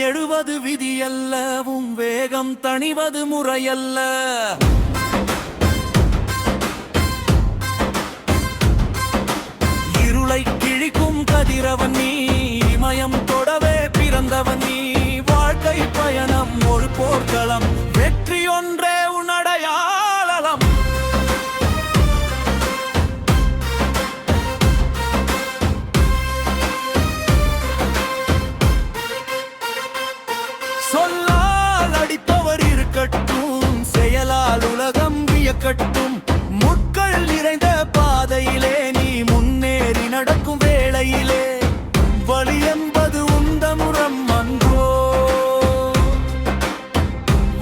எழுவது விதியல்ல, உன் வேகம் தணிவது முறையல்ல. இருளை கிழிக்கும் கதிரவன் நீ, இமயம் தொடவே பிறந்தவன் நீ. வாழ்க்கை பயணம் ஒரு போர்க்களம், வெற்றி ஒன்றே உன் அடையாளம். சொல்லால் அடிப்பவர் இருக்கட்டும், செயலால் உலகம் வியக்கட்டும். முட்கள் நிறைந்த பாதையிலே நீ முன்னேறி நடக்கும் வேளையிலே, வழி என்பது உந்தமுறம் அன்றோ,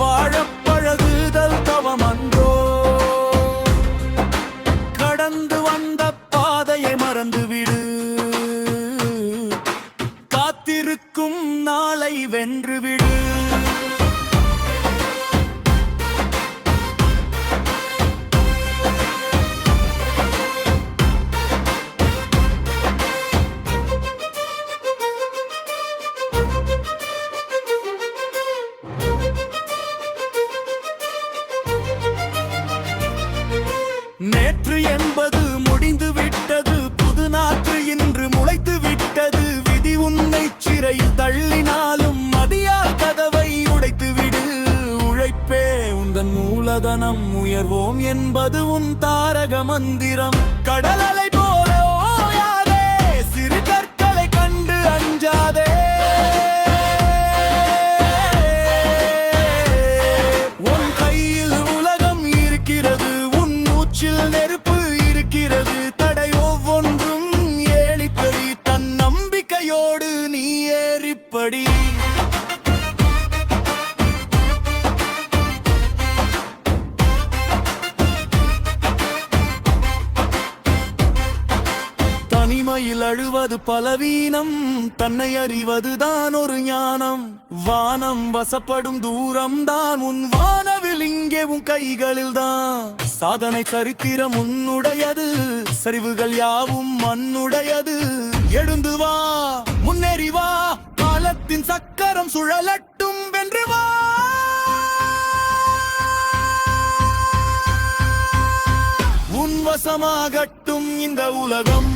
வாழப்பழகுதல் தவம் அன்றோ. கடந்து வந்த பாதையை மறந்துவிடு, காத்திருக்கும் நாளை வென்றுவிடு. நேற்று என்பது முடிந்து விட்டது, புது நாற்று இன்று முளைத்து விட்டது. விதி உன்னை சிறையில் தள்ளினாலும் மதியால் கதவை உடைத்து விடு. உழைப்பே உந்தன் மூலதனம், உயர்வோம் என்பது உன் தாரக மந்திரம். கடல் அலை போல ஓயாதே, சிறு கற்களை கண்டு அஞ்சாதே. உன் கையில் உலகம் இருக்கிறது, உன் மூச்சில் நெருப்பு இருக்கிறது. தடை ஒவ்வொன்றும் ஏழிப்படி, தன் நம்பிக்கையோடு நீ ஏறிப்படி. தனிமையில் அழுவது பலவீனம், தன்னை அறிவதுதான் ஒரு ஞானம். வானம் வசப்படும் தூரம் தான் உன் வானவில், இங்கே உன் கைகளில் தான். சாதனை சரித்திரம் உன்னுடையது, சரிவுகள் யாவும் மண்ணுடையது. எழுந்து வா, முன்னேறி வா, காலத்தின் சக்கரம் சுழலட்டும், வென்று வா. உன் வசமாகட்டும் இந்த உலகம்.